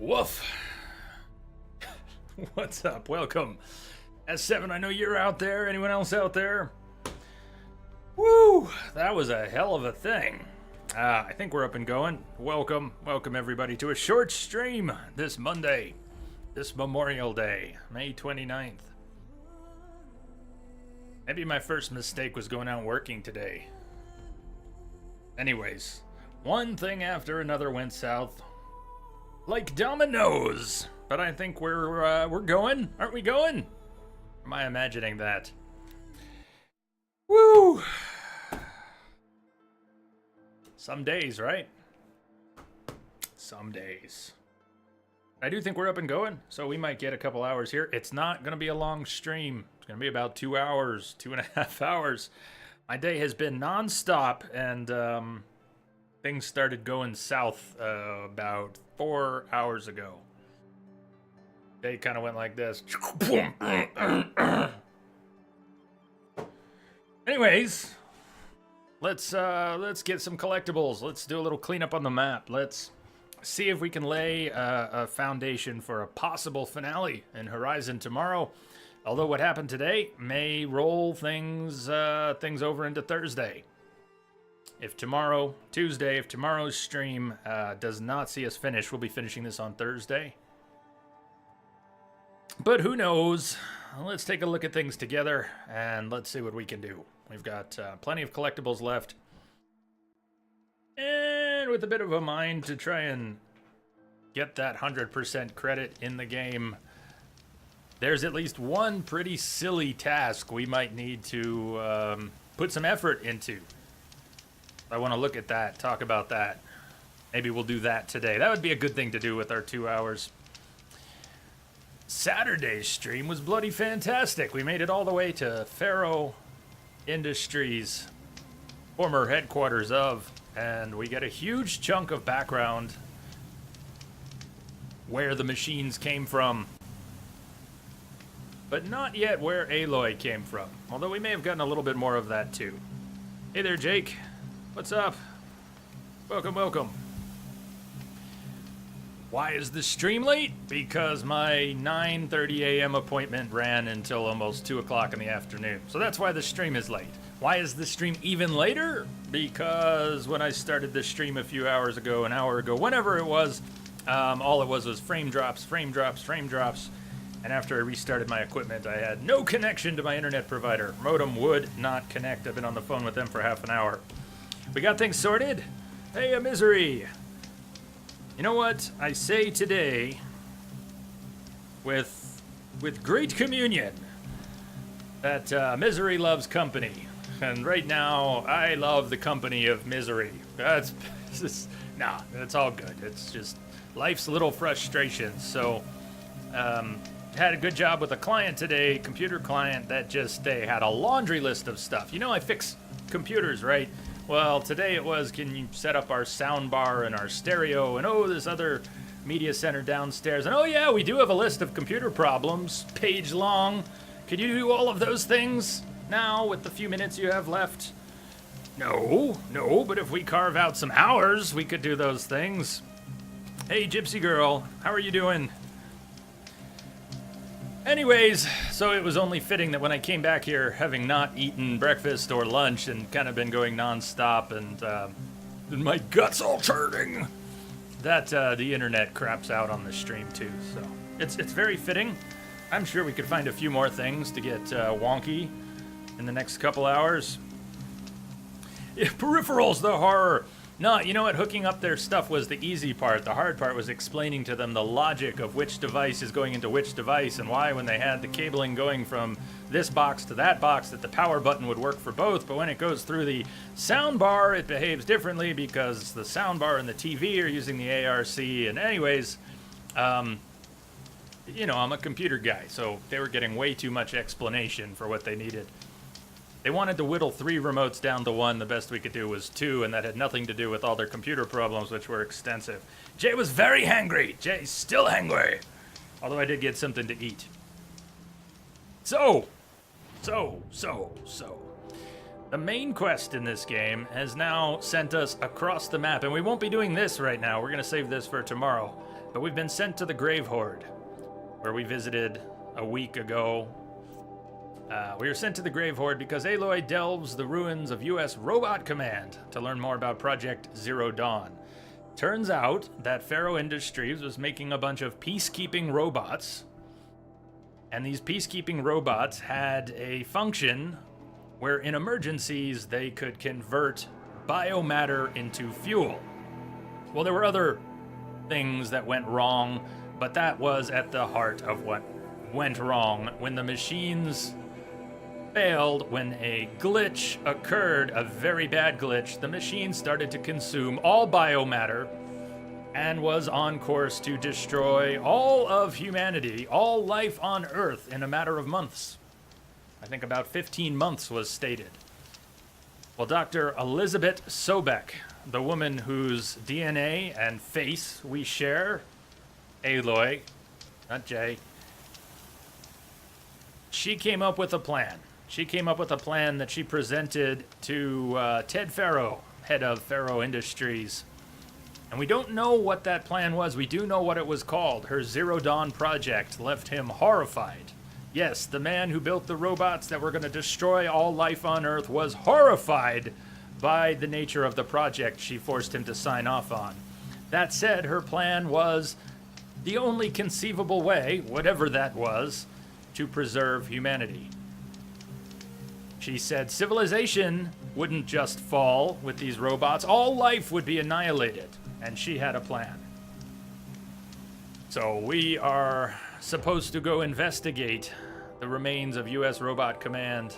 Woof. What's up? Welcome. S7, I know you're out there. Anyone else out there? Woo! That was a hell of a thing. I think we're up and going. Welcome everybody to a short stream this Monday, this Memorial Day, May 29th. Maybe my first mistake was going out working today. Anyways, one thing after another went south, like dominoes. But I think we're going. Aren't we going? Am I imagining that? Woo! Some days, right? Some days. I do think we're up and going, so we might get a couple hours here. It's not going to be a long stream. It's going to be about 2 hours, 2.5 hours. My day has been non-stop, and things started going south about 4 hours ago. Day kind of went like this. Anyways, let's get some collectibles. Let's do a little cleanup on the map. Let's see if we can lay a foundation for a possible finale in Horizon tomorrow. Although what happened today may roll things over into Thursday. If tomorrow, Tuesday, if tomorrow's stream does not see us finish, we'll be finishing this on Thursday. But who knows? Let's take a look at things together, and let's see what we can do. We've got plenty of collectibles left. And with a bit of a mind to try and get that 100% credit in the game, there's at least one pretty silly task we might need to put some effort into. I want to look at that, talk about that. Maybe we'll do that today. That would be a good thing to do with our 2 hours. Saturday's stream was bloody fantastic. We made it all the way to Faro Industries, former headquarters of, and we get a huge chunk of background where the machines came from. But not yet where Aloy came from, although we may have gotten a little bit more of that too. Hey there, Jake. What's up? Welcome, welcome. Why is the stream late? Because my 9:30 a.m. appointment ran until almost 2 o'clock in the afternoon. So that's why the stream is late. Why is the stream even later? Because when I started this stream a few hours ago, an hour ago, whenever it was, all it was frame drops, frame drops, frame drops. And after I restarted my equipment, I had no connection to my internet provider. Modem would not connect. I've been on the phone with them for half an hour. We got things sorted? Hey, a misery. You know what I say today with great communion, that misery loves company. And right now, I love the company of misery. That's all good. It's just life's little frustrations. So, had a good job with a client today, computer client, that just, they had a laundry list of stuff. You know, I fix computers, right? Well, today it was, can you set up our sound bar and our stereo, and oh, this other media center downstairs, and oh yeah, we do have a list of computer problems, page long. Could you do all of those things now with the few minutes you have left? No, but if we carve out some hours, we could do those things. Hey, Gypsy Girl, how are you doing? Anyways, so it was only fitting that when I came back here, having not eaten breakfast or lunch and kind of been going non-stop and my guts all turning, that the internet craps out on the stream too. So it's very fitting. I'm sure we could find a few more things to get wonky in the next couple hours. Yeah, peripherals, the horror. No, you know what? Hooking up their stuff was the easy part. The hard part was explaining to them the logic of which device is going into which device and why, when they had the cabling going from this box to that box, that the power button would work for both. But when it goes through the sound bar, it behaves differently because the sound bar and the TV are using the ARC. And anyways, you know, I'm a computer guy, so they were getting way too much explanation for what they needed. They wanted to whittle 3 remotes down to 1. The best we could do was 2, and that had nothing to do with all their computer problems, which were extensive. Jay was very hangry. Jay's still hangry. Although I did get something to eat. So. The main quest in this game has now sent us across the map, and we won't be doing this right now. We're going to save this for tomorrow. but we've been sent to the Grave Horde, where we visited a week ago. We were sent to the Grave Horde because Aloy delves the ruins of U.S. Robot Command to learn more about Project Zero Dawn. Turns out that Faro Industries was making a bunch of peacekeeping robots, and these peacekeeping robots had a function where in emergencies they could convert biomatter into fuel. Well, there were other things that went wrong, but that was at the heart of what went wrong. When the machines failed, when a glitch occurred, a very bad glitch, the machine started to consume all biomatter and was on course to destroy all of humanity, all life on Earth in a matter of months. I think about 15 months was stated. Well, Dr. Elizabeth Sobek, the woman whose DNA and face we share, Aloy, not Jay, she came up with a plan. She came up with a plan that she presented to Ted Faro, head of Faro Industries. And we don't know what that plan was. We do know what it was called. Her Zero Dawn project left him horrified. Yes, the man who built the robots that were going to destroy all life on Earth was horrified by the nature of the project she forced him to sign off on. That said, her plan was the only conceivable way, whatever that was, to preserve humanity. She said civilization wouldn't just fall with these robots, all life would be annihilated, and she had a plan. So we are supposed to go investigate the remains of U.S. Robot Command,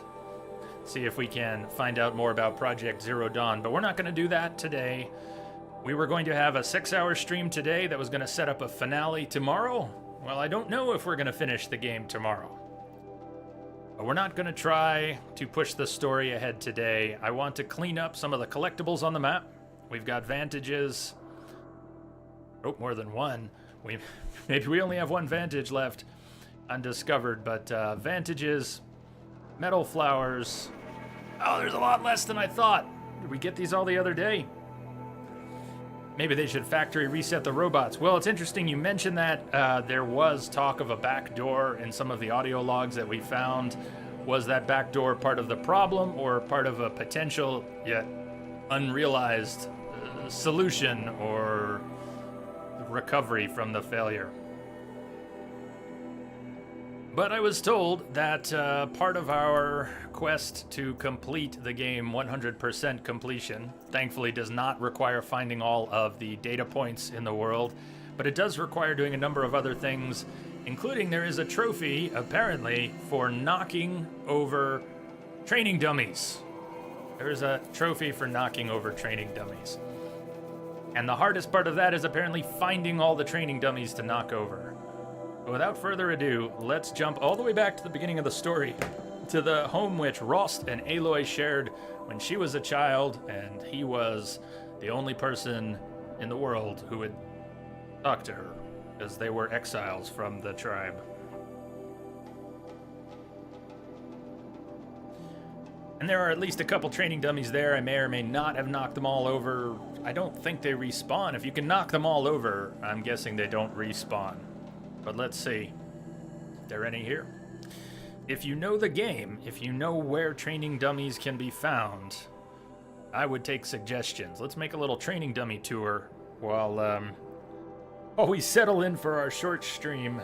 see if we can find out more about Project Zero Dawn, but we're not going to do that today. We were going to have a 6-hour stream today that was going to set up a finale tomorrow. Well, I don't know if we're going to finish the game tomorrow. But we're not going to try to push the story ahead today. I want to clean up some of the collectibles on the map. We've got vantages. Oh, more than one. Maybe we only have one vantage left undiscovered, but vantages, metal flowers. Oh, there's a lot less than I thought. Did we get these all the other day? Maybe they should factory reset the robots. Well, it's interesting you mentioned that. There was talk of a back door in some of the audio logs that we found. Was that back door part of the problem or part of a potential yet unrealized solution or recovery from the failure? But I was told that part of our quest to complete the game 100% completion, thankfully does not require finding all of the data points in the world, but it does require doing a number of other things, including there is a trophy, apparently, for knocking over training dummies. There is a trophy for knocking over training dummies. And the hardest part of that is apparently finding all the training dummies to knock over. But without further ado, let's jump all the way back to the beginning of the story, to the home which Rost and Aloy shared when she was a child, and he was the only person in the world who would talk to her, because they were exiles from the tribe. And there are at least a couple training dummies there. I may or may not have knocked them all over. I don't think they respawn. If you can knock them all over, I'm guessing they don't respawn. But let's see. Are there any here? If you know the game, if you know where training dummies can be found, I would take suggestions. Let's make a little training dummy tour while we settle in for our short stream.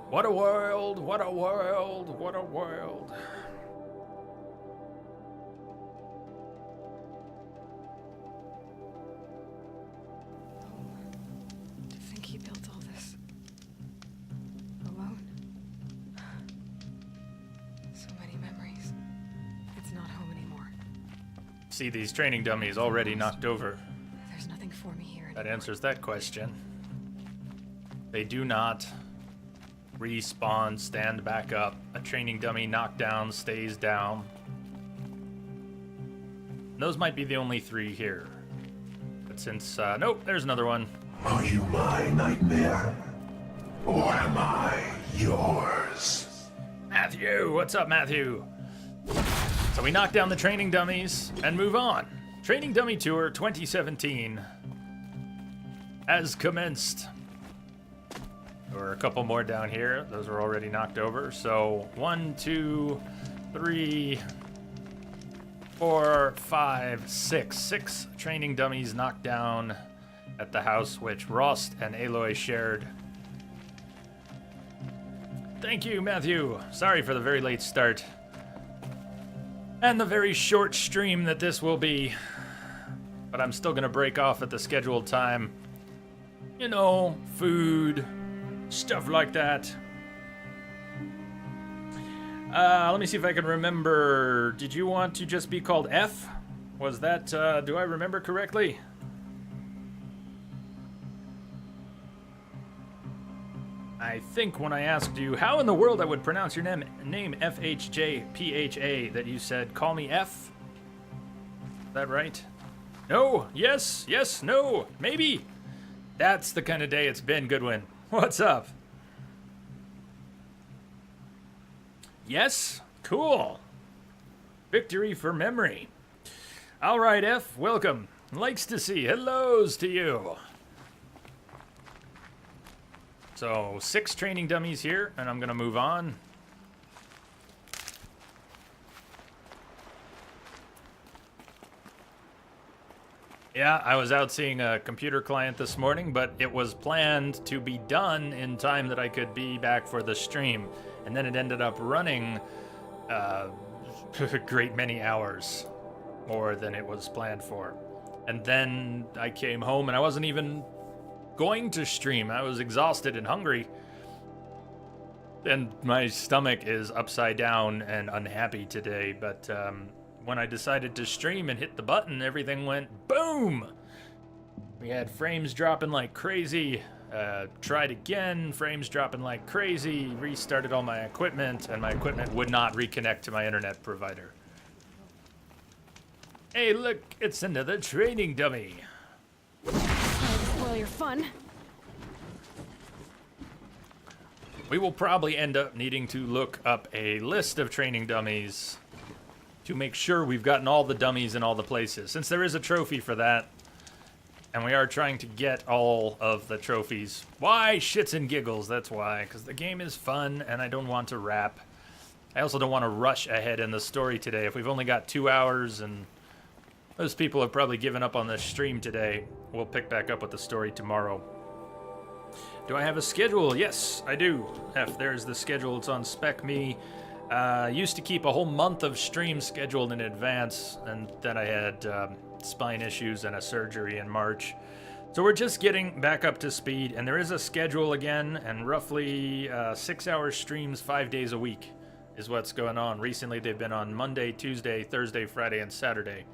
What a world, what a world, what a world. To think he built all this alone. So many memories. It's not home anymore. See these training dummies already knocked over. There's nothing for me here anymore. That answers that question. They do not respawn, stand back up. A training dummy knocked down stays down. Those might be the only 3 here. But since, nope, there's another one. Are you my nightmare? Or am I yours? Matthew, what's up, Matthew? So we knock down the training dummies and move on. Training Dummy Tour 2017 has commenced. There were a couple more down here. Those were already knocked over. So 1, 2, 3, 4, 5, 6. 6 training dummies knocked down at the house which Rost and Aloy shared. Thank you, Matthew. Sorry for the very late start. And the very short stream that this will be. But I'm still gonna break off at the scheduled time. You know, food, stuff like that. Let me see if I can remember. Did you want to just be called F? Was that, do I remember correctly? I think when I asked you how in the world I would pronounce your name FHJPHA, that you said, call me F? Is that right? No, yes, no, maybe. That's the kind of day it's been, Goodwin. What's up? Yes? Cool. Victory for memory. All right, F, welcome. Likes to see. Hellos to you. So, 6 training dummies here, and I'm gonna move on. Yeah, I was out seeing a computer client this morning, but it was planned to be done in time that I could be back for the stream. And then it ended up running a great many hours more than it was planned for. And then I came home and I wasn't even going to stream. I was exhausted and hungry. And my stomach is upside down and unhappy today, but when I decided to stream and hit the button, everything went boom! We had frames dropping like crazy, tried again, frames dropping like crazy, restarted all my equipment, and my equipment would not reconnect to my internet provider. Hey look, it's another training dummy. Spoil your fun. We will probably end up needing to look up a list of training dummies to make sure we've gotten all the dummies in all the places, since there is a trophy for that, and we are trying to get all of the trophies. Why? Shits and giggles, that's why, because the game is fun, and I don't want to rap. I also don't want to rush ahead in the story today. If we've only got 2 hours, and those people have probably given up on the stream today, we'll pick back up with the story tomorrow. Do I have a schedule? Yes, I do. F, there's the schedule, it's on SpecMe. Used to keep a whole month of streams scheduled in advance, and then I had spine issues and a surgery in March. So we're just getting back up to speed, and there is a schedule again, and roughly 6-hour streams 5 days a week is what's going on. Recently they've been on Monday, Tuesday, Thursday, Friday, and Saturday.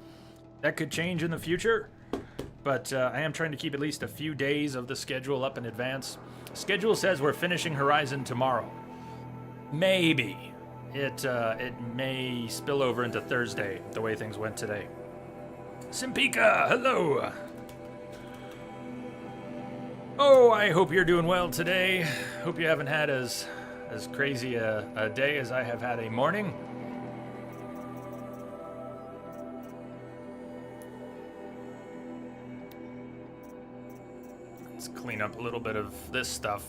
That could change in the future, but I am trying to keep at least a few days of the schedule up in advance. Schedule says we're finishing Horizon tomorrow. Maybe. It may spill over into Thursday, the way things went today. Simpika, hello! Oh, I hope you're doing well today. Hope you haven't had as crazy a day as I have had a morning. Let's clean up a little bit of this stuff.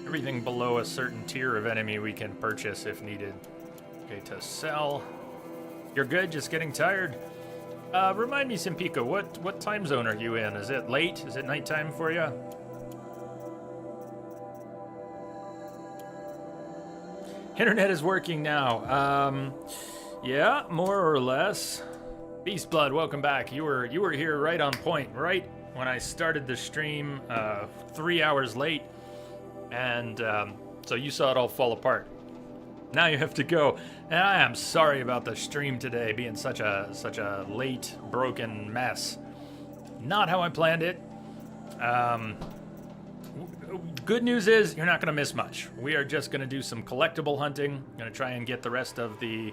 Everything below a certain tier of enemy we can purchase if needed. Okay, to sell. You're good, just getting tired? Remind me, Simpika, what time zone are you in? Is it late? Is it nighttime for you? Internet is working now. Yeah, more or less. Beastblood, welcome back. You were here right on point, right when I started the stream, 3 hours late. And so you saw it all fall apart. Now you have to go. And I am sorry about the stream today being such a late, broken mess. Not how I planned it. Good news is you're not going to miss much. We are just going to do some collectible hunting. Going to try and get the rest of the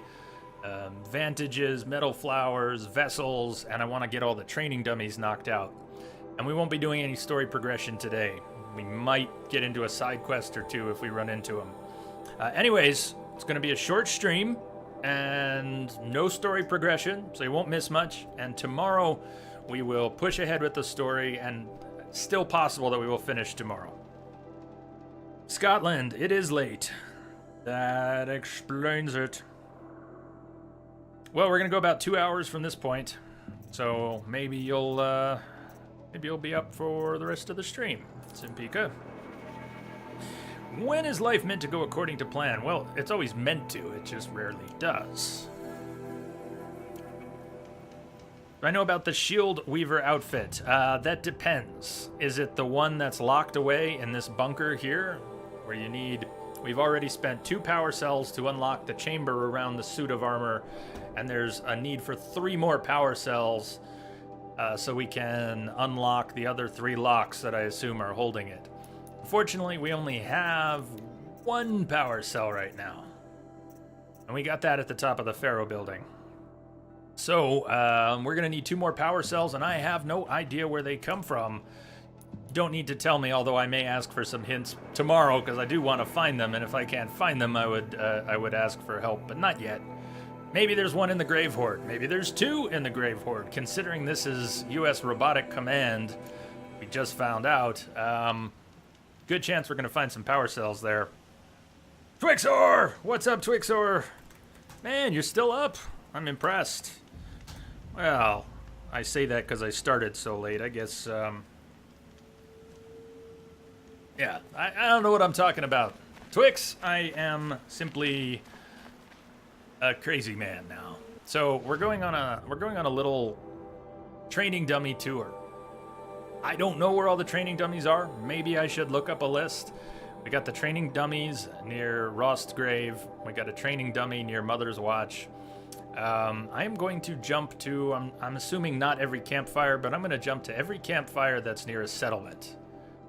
vantages, metal flowers, vessels, and I want to get all the training dummies knocked out. And we won't be doing any story progression today. We might get into a side quest or two if we run into them. Anyways, it's going to be a short stream and no story progression, so you won't miss much. And tomorrow we will push ahead with the story, and still possible that we will finish tomorrow. Scotland, it is late. That explains it. Well, we're going to go about 2 hours from this point, so maybe you'll be up for the rest of the stream, Simpika. When is life meant to go according to plan? Well, it's always meant to, it just rarely does. I know about the Shield Weaver outfit. That depends. Is it the one that's locked away in this bunker here, where you need... We've already spent 2 power cells to unlock the chamber around the suit of armor, and there's a need for 3 more power cells so we can unlock the other 3 locks that I assume are holding it. Unfortunately, we only have 1 power cell right now. And we got that at the top of the Pharaoh building. So, we're going to need 2 more power cells, and I have no idea where they come from. Don't need to tell me, although I may ask for some hints tomorrow, because I do want to find them, and if I can't find them, I would ask for help, but not yet. Maybe there's 1 in the Grave Horde. Maybe there's 2 in the Grave Horde, considering this is U.S. Robotic Command. We just found out. Good chance we're going to find some power cells there. Twixor! What's up, Twixor? Man, you're still up. I'm impressed. Well, I say that because I started so late. I guess, yeah, I don't know what I'm talking about. Twix, I am simply a crazy man now. So we're going on a little training dummy tour. I don't know where all the training dummies are. Maybe I should look up a list. We got the training dummies near Rost's Grave. We got a training dummy near Mother's Watch. I am going to jump to, I'm assuming not every campfire, but I'm going to jump to every campfire that's near a settlement.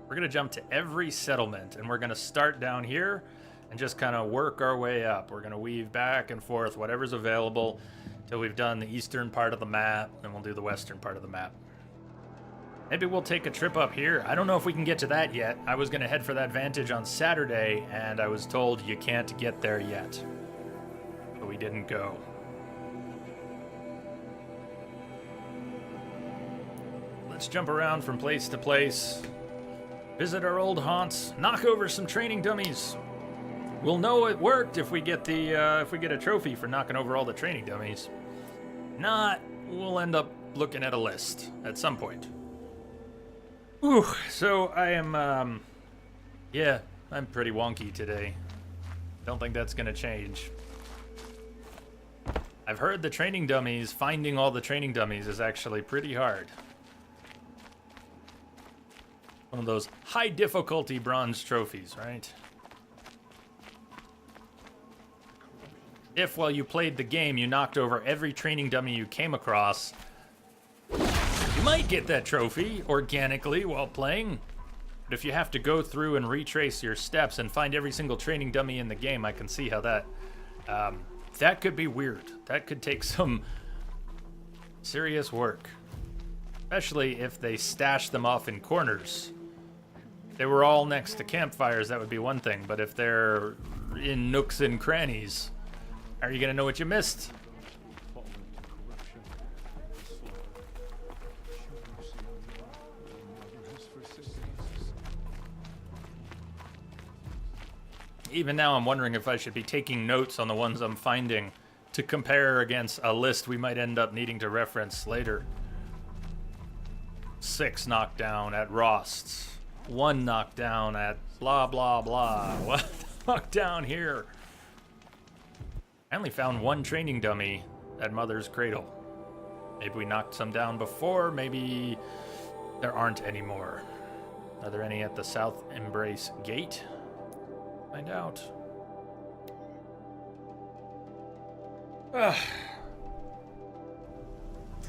We're going to jump to every settlement, and we're going to start down here and just kind of work our way up. We're going to weave back and forth, whatever's available, till we've done the eastern part of the map, then we'll do the western part of the map. Maybe we'll take a trip up here. I don't know if we can get to that yet. I was going to head for that vantage on Saturday, and I was told you can't get there yet. So we didn't go. Let's jump around from place to place. Visit our old haunts. Knock over some training dummies. We'll know it worked if we get a trophy for knocking over all the training dummies. Not, we'll end up looking at a list at some point. Whew, so I am, yeah, I'm pretty wonky today. Don't think that's gonna change. I've heard the training dummies, finding all the training dummies is actually pretty hard. One of those high difficulty bronze trophies, right? If while you played the game, you knocked over every training dummy you came across, you might get that trophy organically while playing. But if you have to go through and retrace your steps and find every single training dummy in the game, I can see how that that could be weird. That could take some serious work, especially if they stash them off in corners. If they were all next to campfires, that would be one thing, but if they're in nooks and crannies, how are you gonna know what you missed? Even now, I'm wondering if I should be taking notes on the ones I'm finding to compare against a list we might end up needing to reference later. 6 knockdown at Rost's. 1 knockdown at blah, blah, blah. What knockdown here? I only found 1 training dummy at Mother's Cradle. Maybe we knocked some down before, maybe there aren't any more. Are there any at the South Embrace Gate? Find out.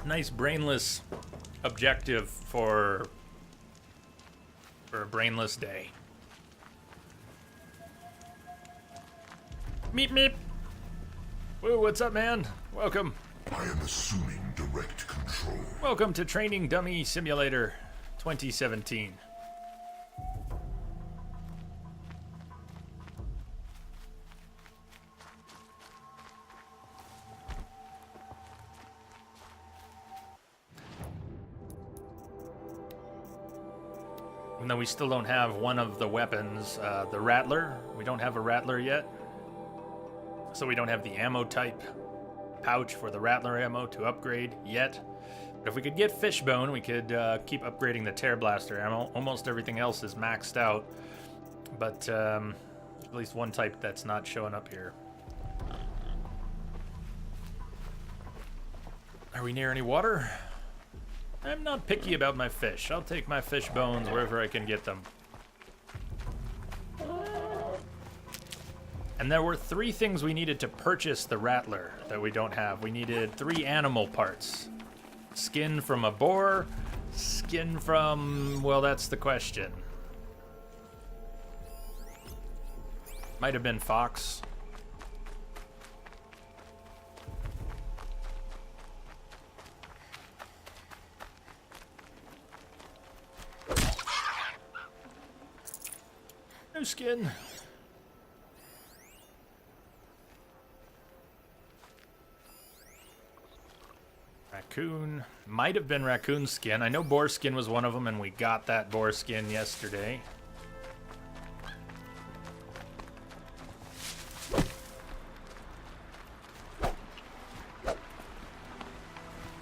Nice brainless objective for a brainless day. Meep meep. Woo, what's up, man? Welcome. I am assuming direct control. Welcome to Training Dummy Simulator 2017. Even though we still don't have one of the weapons, the Rattler. We don't have a Rattler yet. So we don't have the ammo type pouch for the Rattler ammo to upgrade yet. But if we could get Fishbone, we could keep upgrading the Tear Blaster ammo. Almost everything else is maxed out. But at least one type that's not showing up here. Are we near any water? I'm not picky about my fish. I'll take my fish bones wherever I can get them. And there were 3 things we needed to purchase the Rattler that we don't have. We needed 3 animal parts. Skin from a boar, skin from... well, that's the question. Might have been fox. No skin. Raccoon. Might have been raccoon skin. I know boar skin was one of them, and we got that boar skin yesterday.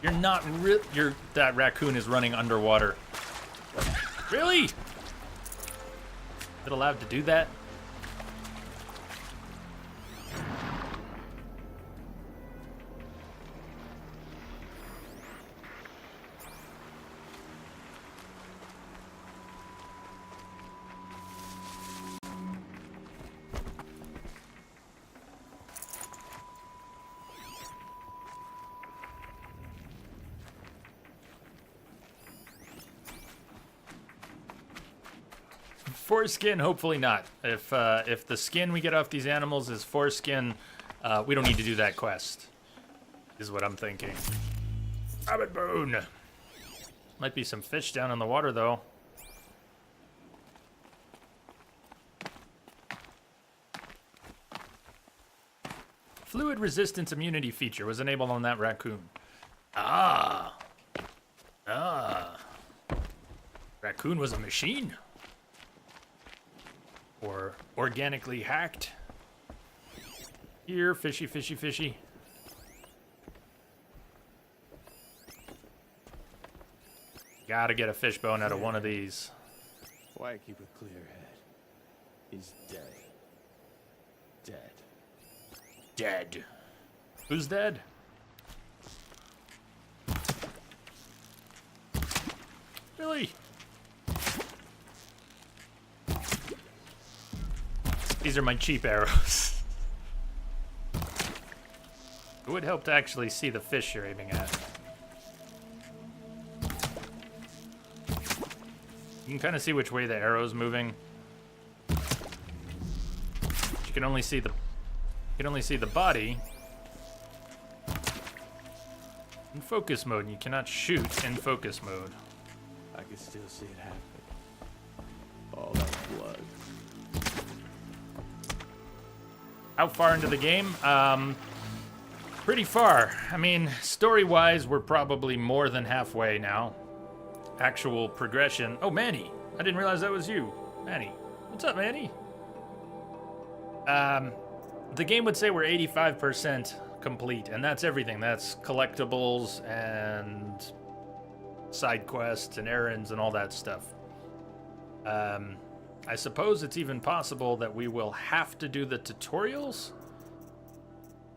You're not that raccoon is running underwater. Really? Is it allowed to do that? Foreskin, hopefully not. If the skin we get off these animals is foreskin, we don't need to do that quest. Is what I'm thinking. Rabbit bone. Might be some fish down in the water though. Fluid resistance immunity feature was enabled on that raccoon. Ah. Raccoon was a machine. Or organically hacked. Here, fishy, fishy, fishy. Gotta get a fishbone out of one of these. Why keep a clear head? He's dead. Dead. Who's dead? Really? These are my cheap arrows. It would help to actually see the fish you're aiming at. You can kind of see which way the arrow's moving. You can only see the body in focus mode. You cannot shoot in focus mode. I can still see it happen. All that blood. How far into the game? Pretty far. I mean, story-wise, we're probably more than halfway now. Actual progression. Oh, Manny. I didn't realize that was you. Manny. What's up, Manny? The game would say we're 85% complete, and that's everything. That's collectibles and side quests and errands and all that stuff. I suppose it's even possible that we will have to do the tutorials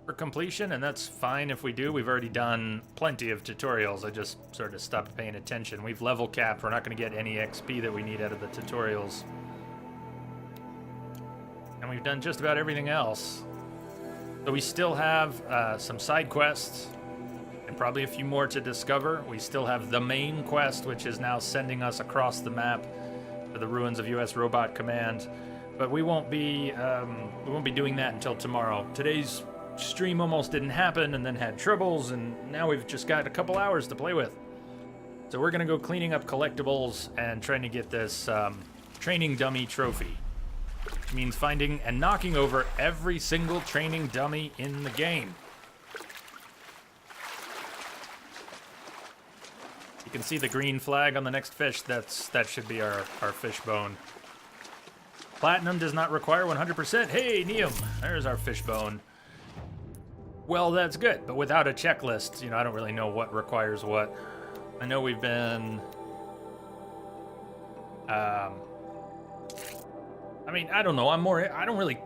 for completion, and that's fine if we do. We've already done plenty of tutorials. I just sort of stopped paying attention. We've level capped. We're not going to get any XP that we need out of the tutorials. And we've done just about everything else. So we still have some side quests and probably a few more to discover. We still have the main quest, which is now sending us across the map to the ruins of US Robot Command. But we won't be doing that until tomorrow. Today's stream almost didn't happen and then had troubles, and now we've just got a couple hours to play with. So we're gonna go cleaning up collectibles and trying to get this training dummy trophy. Which means finding and knocking over every single training dummy in the game. can see the green flag on the next fish. That should be our fish bone. Platinum does not require 100%. Hey, Neum, there's our fish bone. Well, that's good, but without a checklist, you know, I don't really know what requires what. I know we've been... I mean, I don't know. I don't really...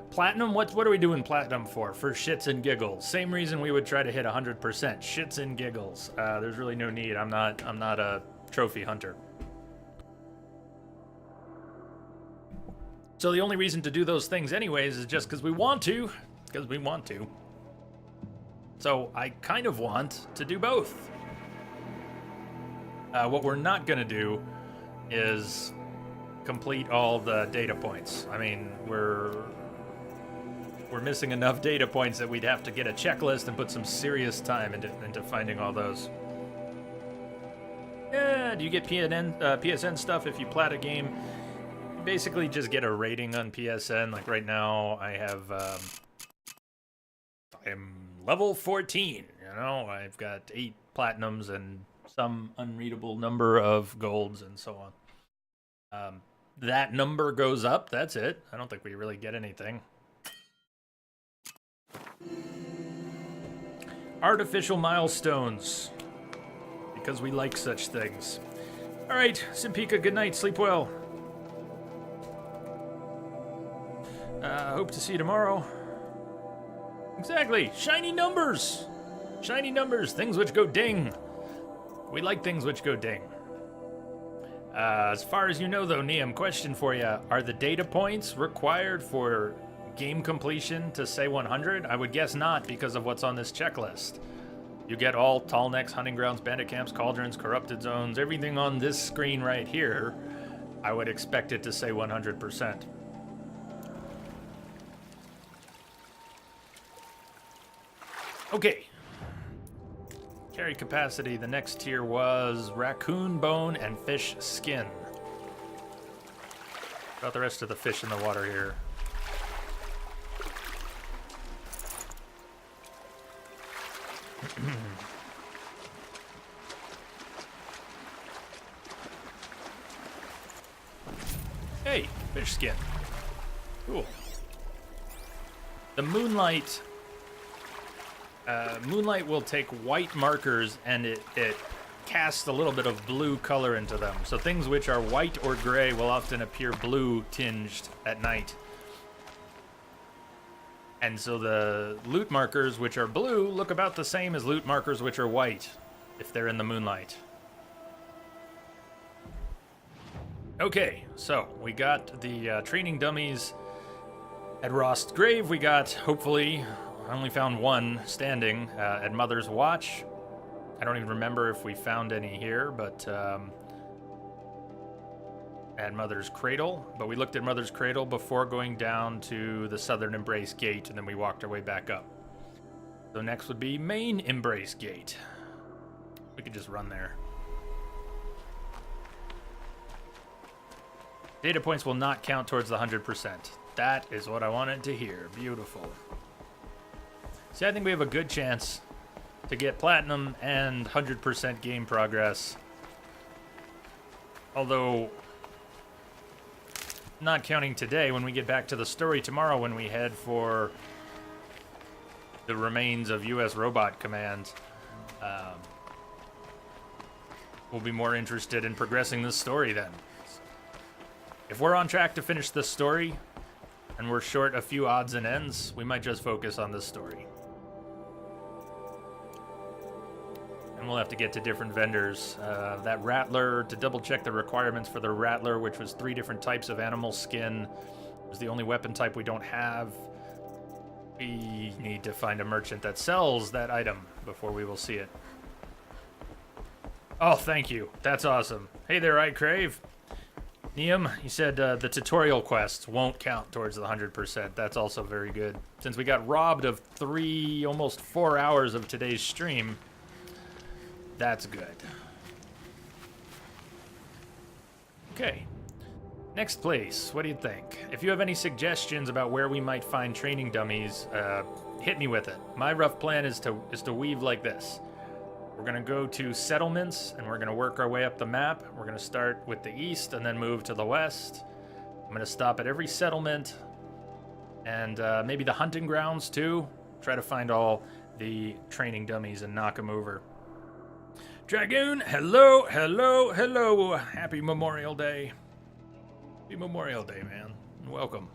Platinum? What are we doing platinum for? For shits and giggles. Same reason we would try to hit 100%. Shits and giggles. There's really no need. I'm not a trophy hunter. So the only reason to do those things anyways is just because we want to. Because we want to. So I kind of want to do both. What we're not going to do is complete all the data points. I mean, we're missing enough data points that we'd have to get a checklist and put some serious time into finding all those. Yeah, do you get PSN stuff if you plat a game? You basically just get a rating on PSN. Like right now, I am level 14. You know, I've got 8 platinums and some unreadable number of golds and so on. That number goes up. That's it. I don't think we really get anything. Artificial milestones, because we like such things. All right, Simpika, good night, sleep well. Hope to see you tomorrow. Exactly, shiny numbers, things which go ding. We like things which go ding. As far as you know, though, Neum, question for you: are the data points required for game completion to say 100? I would guess not, because of what's on this checklist. You get all tall necks, hunting grounds, bandit camps, cauldrons, corrupted zones, everything on this screen right here. I would expect it to say 100%. Okay. Carry capacity. The next tier was raccoon bone and fish skin. About the rest of the fish in the water here. Hey, fish skin. Cool. The moonlight will take white markers and it casts a little bit of blue color into them. So things which are white or gray will often appear blue tinged at night. And so the loot markers, which are blue, look about the same as loot markers, which are white, if they're in the moonlight. Okay, so we got the training dummies at Rost's Grave. We got, hopefully, I only found one standing at Mother's Watch. I don't even remember if we found any here, but at Mother's Cradle, but we looked at Mother's Cradle before going down to the Southern Embrace Gate, and then we walked our way back up. So next would be Main Embrace Gate. We could just run there. Data points will not count towards the 100%. That is what I wanted to hear. Beautiful. See, I think we have a good chance to get platinum and 100% game progress. Although, not counting today, when we get back to the story tomorrow, when we head for the remains of U.S. Robot Command, we'll be more interested in progressing this story then. If we're on track to finish this story, and we're short a few odds and ends, we might just focus on this story. And we'll have to get to different vendors. That Rattler, to double check the requirements for the Rattler, which was 3 different types of animal skin, was the only weapon type we don't have. We need to find a merchant that sells that item before we will see it. Oh, thank you. That's awesome. Hey there, I Crave. Neum, you said the tutorial quests won't count towards the 100%. That's also very good. Since we got robbed of 3, almost 4 hours of today's stream, that's good. Okay. Next place. What do you think? If you have any suggestions about where we might find training dummies, hit me with it. My rough plan is to weave like this. We're gonna go to settlements, and we're gonna work our way up the map. We're gonna start with the east and then move to the west. I'm gonna stop at every settlement, and maybe the hunting grounds too. Try to find all the training dummies and knock them over. Dragoon, hello, hello, hello. Happy Memorial Day. Happy Memorial Day, man. Welcome.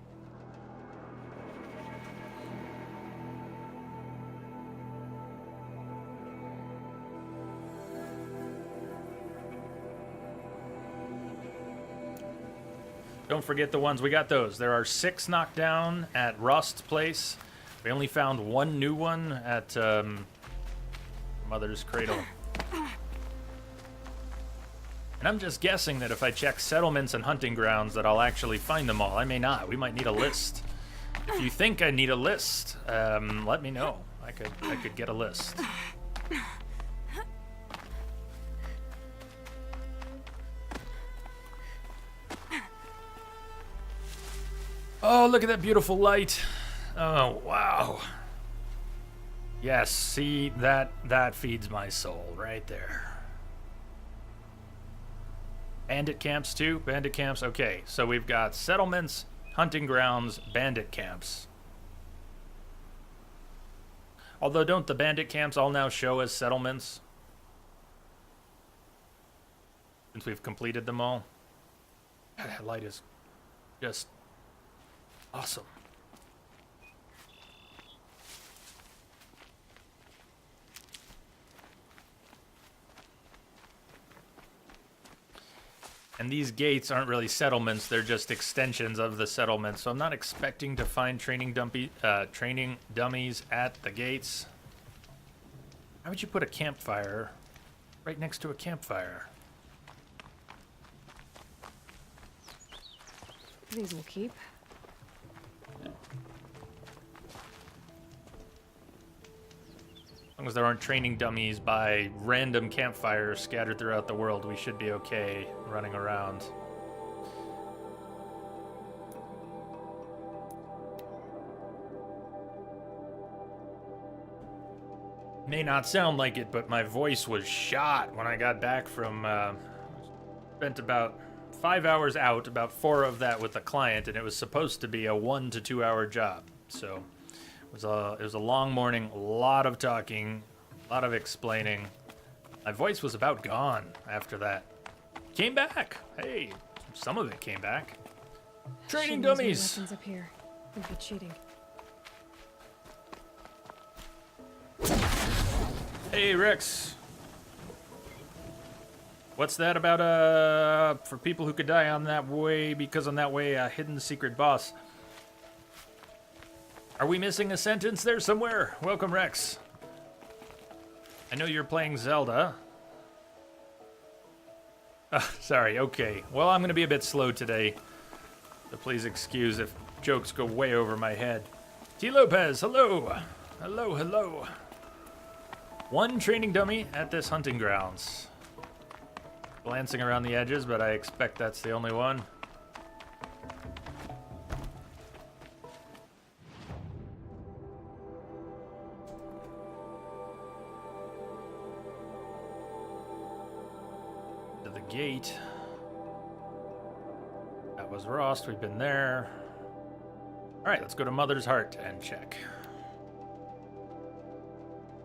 Don't forget the ones, we got those. There are 6 knocked down at Rost's place. We only found 1 new one at Mother's Cradle. And I'm just guessing that if I check settlements and hunting grounds that I'll actually find them all. I may not. We might need a list. If you think I need a list, let me know. I could get a list. Oh, look at that beautiful light. Oh, wow. Yes, see, that feeds my soul right there. Bandit camps too? Bandit camps, okay. So we've got settlements, hunting grounds, bandit camps. Although don't the bandit camps all now show as settlements? Since we've completed them all? God, that light is just awesome. And these gates aren't really settlements, they're just extensions of the settlement. So I'm not expecting to find training dummies at the gates. Why would you put a campfire right next to a campfire? These will keep. As long as there aren't training dummies by random campfires scattered throughout the world, we should be okay running around. May not sound like it, but my voice was shot when I got back from, spent about 5 hours out, about 4 of that with a client, and it was supposed to be a 1 to 2 hour job. So it was a long morning, a lot of talking, a lot of explaining. My voice was about gone after that. Came back. Hey, some of it came back. Training Shouldn't use my dummies. weapons up here. Would be cheating. Hey, Rex. What's that about, for people who could die on that way, because on that way, a hidden secret boss. Are we missing a sentence there somewhere? Welcome, Rex. I know you're playing Zelda. Sorry, okay. Well, I'm going to be a bit slow today, so please excuse if jokes go way over my head. T. Lopez, hello. Hello, hello. 1 training dummy at this hunting grounds. Glancing around the edges, but I expect that's the only one. To the gate. That was Rost, we've been there. Alright, let's go to Mother's Heart and check.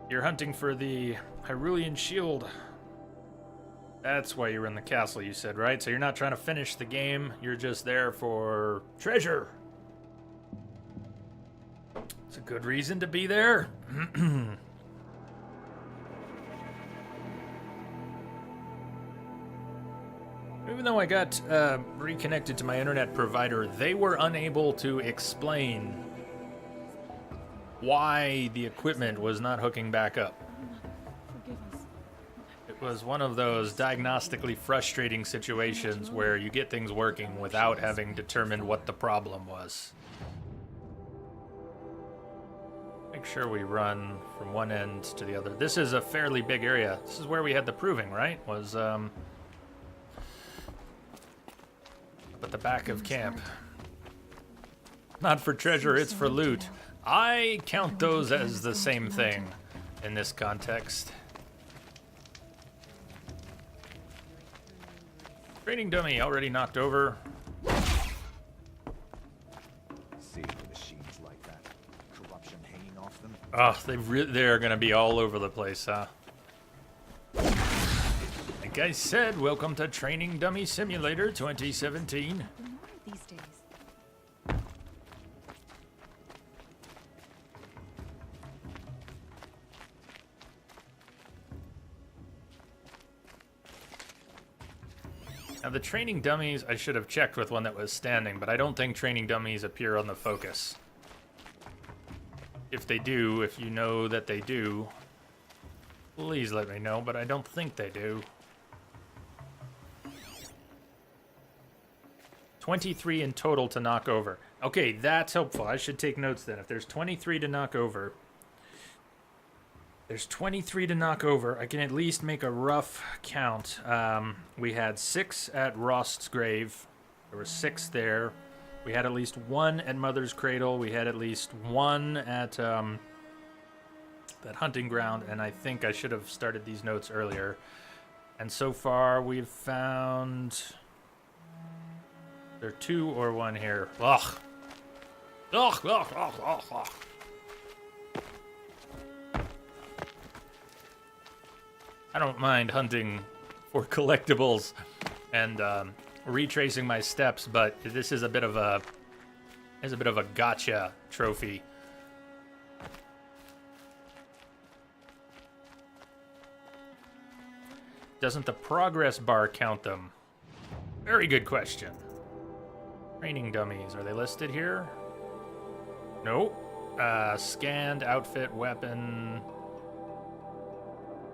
You're hunting for the Hyrulean Shield. That's why you're in the castle, you said, right? So you're not trying to finish the game, you're just there for treasure. It's a good reason to be there. Even though I got reconnected to my internet provider, they were unable to explain why the equipment was not hooking back up. Forgive us. It was one of those diagnostically frustrating situations where you get things working without having determined what the problem was. Make sure we run from one end to the other. This is a fairly big area. This is where we had the proving, right? Was up at the back of camp. Not for treasure, it's for loot. I count those as the same thing in this context. Training dummy already knocked over. Seeing the machines like that, corruption hanging off them. Oh, they're gonna be all over the place, huh? Like I said, welcome to Training Dummy Simulator 2017. More these days. Now the training dummies, I should have checked with one that was standing, but I don't think training dummies appear on the focus. If they do, if you know that they do, please let me know, but I don't think they do. 23 in total to knock over. Okay, that's helpful. I should take notes then. If there's 23 to knock over, I can at least make a rough count. We had 6 at Rost's grave. There were 6 there. We had at least 1 at Mother's Cradle. We had at least 1 at that hunting ground. And I think I should have started these notes earlier. And so far, we've found... There are 2 or 1 here. Ugh. Ugh, ugh, ugh, ugh, ugh. I don't mind hunting for collectibles and retracing my steps, but this is a bit of a gotcha trophy. Doesn't the progress bar count them? Very good question. Training dummies, are they listed here? Nope. Scanned outfit weapon.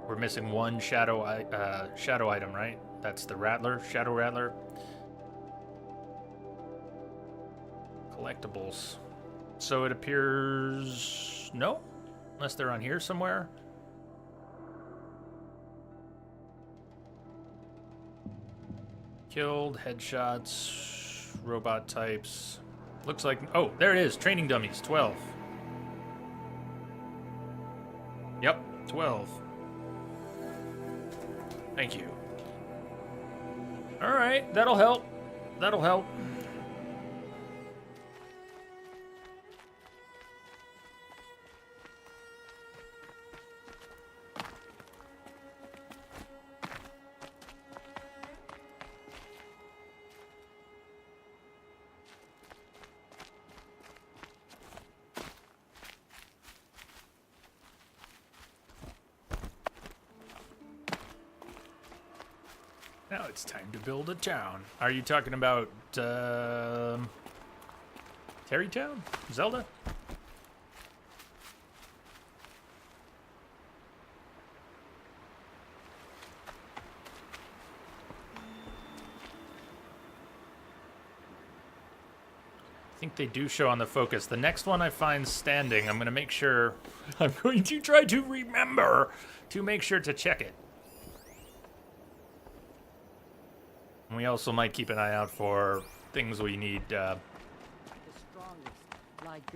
We're missing 1 shadow item, right? That's the Rattler, Shadow Rattler. Collectibles. So it appears... No? Unless they're on here somewhere. Killed, headshots, robot types. Looks like... Oh, there it is. Training dummies, 12. Yep, 12. Thank you. All right, that'll help. That'll help. Now it's time to build a town. Are you talking about Terrytown? Zelda? I think they do show on the focus. The next one I find standing, I'm going to make sure... I'm going to try to remember to make sure to check it. And we also might keep an eye out for things we need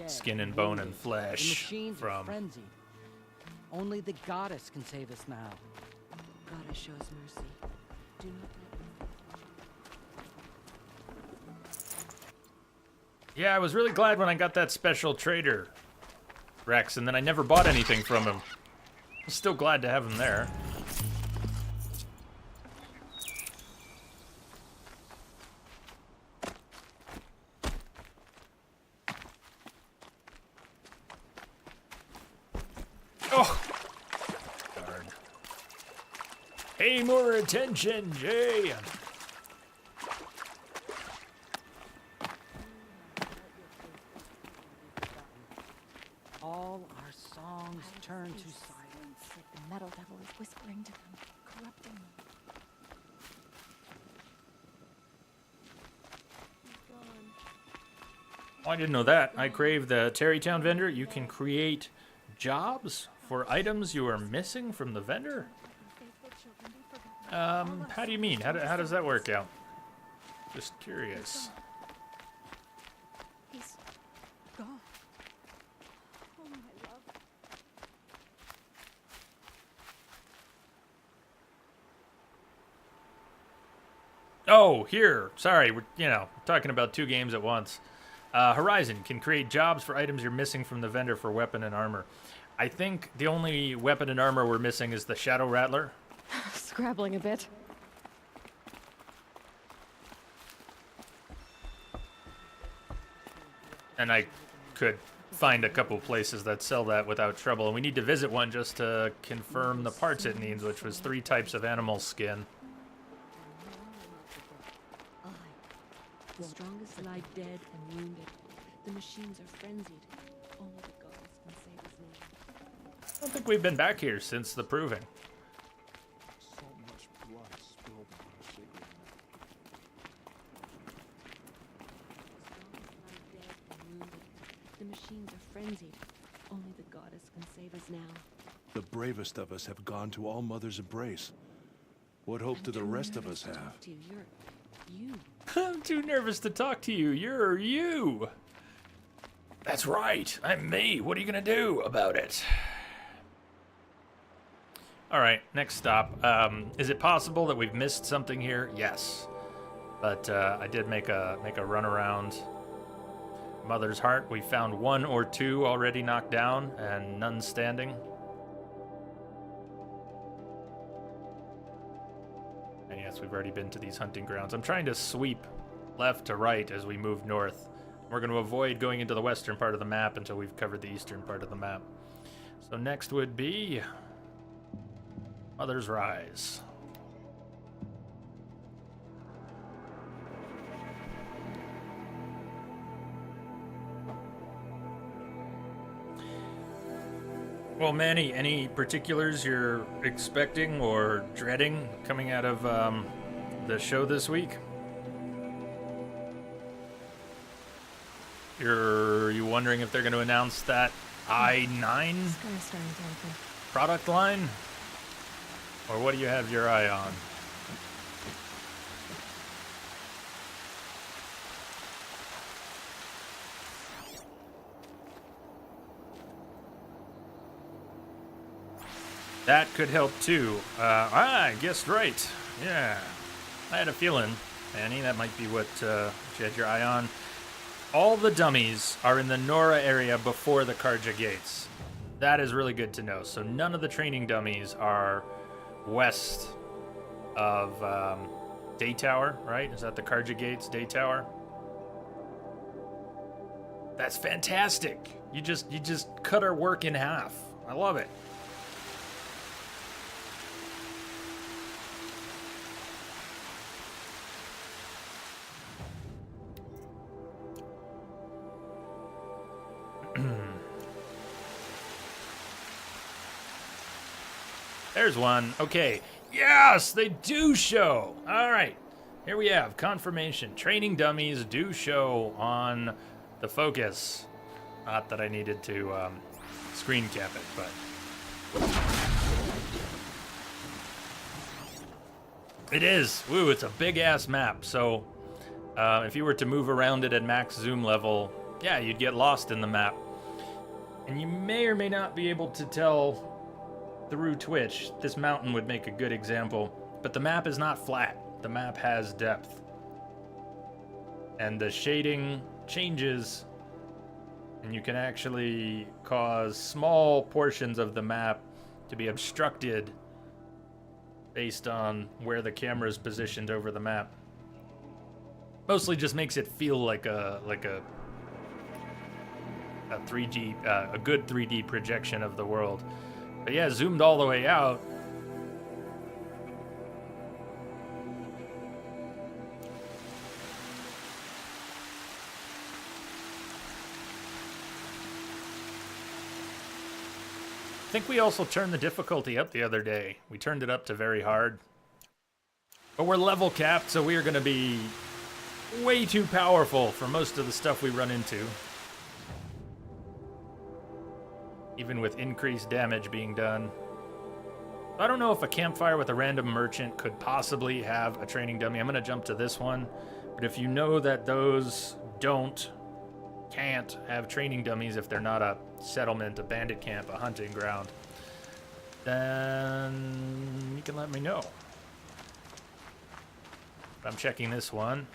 skin and bone and flesh from. Only the goddess can save us now. Goddess shows mercy. Do not let Yeah, I was really glad when I got that special trader, Rex, and then I never bought anything from him. I'm still glad to have him there. Oh! Darn. Pay more attention, Jay! All our songs turn to silence. like the metal devil is whispering to them, corrupting them. Oh, I didn't know that. I crave the Terrytown vendor. You can create jobs for items you are missing from the vendor. How do you mean? How does that work out? Just curious. He's gone. Oh, my love. Oh, here. Sorry, we're talking about two games at once. Horizon can create jobs for items you're missing from the vendor for weapon and armor. I think the only weapon and armor we're missing is the Shadow Rattler. Scrabbling a bit. And I could find a couple places that sell that without trouble. And we need to visit one just to confirm the parts it needs, which was 3 types of animal skin. The strongest lie dead and wounded. The machines are frenzied. Only the gods can save us now. I don't think we've been back here since the Proving. So much blood spilled on our sacred The strongest lie dead and wounded. The machines are frenzied. Only the goddess can save us now. The bravest of us have gone to All Mother's embrace. What hope do the rest of us have? You. I'm too nervous to talk to you. You're you. That's right. I'm me. What are you going to do about it? All right, next stop. Is it possible that we've missed something here? Yes. But I did make a run around Mother's Heart. We found 1 or 2 already knocked down and none standing. And yes, we've already been to these hunting grounds. I'm trying to sweep left to right as we move north. We're going to avoid going into the western part of the map until we've covered the eastern part of the map. So next would be Mother's Rise. Well, Manny, any particulars you're expecting or dreading coming out of the show this week? Are you wondering if they're going to announce that i9 It's kind of starting to open. product line? Or what do you have your eye on? That could help too. I guessed right. Yeah. I had a feeling, Annie, that might be what you had your eye on. All the dummies are in the Nora area before the Karja gates. That is really good to know. So none of the training dummies are west of Day Tower, right? Is that the Karja gates, Day Tower? That's fantastic. You just cut our work in half. I love it. There's one. Okay. Yes, they do show. All right. Here we have confirmation. Training dummies do show on the Focus. Not that I needed to screen cap it, but it is. Woo, it's a big ass map. So if you were to move around it at max zoom level, yeah, you'd get lost in the map. And you may or may not be able to tell through Twitch. This mountain would make a good example, but the map is not flat. The map has depth. And the shading changes, and you can actually cause small portions of the map to be obstructed based on where the camera is positioned over the map. Mostly just makes it feel like a 3D, a good 3D projection of the world. But yeah, zoomed all the way out. I think we also turned the difficulty up the other day. We turned it up to very hard. But we're level capped, so we are going to be way too powerful for most of the stuff we run into. Even with increased damage being done. I don't know if a campfire with a random merchant could possibly have a training dummy. I'm going to jump to this one. But if you know that those can't have training dummies if they're not a settlement, a bandit camp, a hunting ground, then you can let me know. I'm checking this one.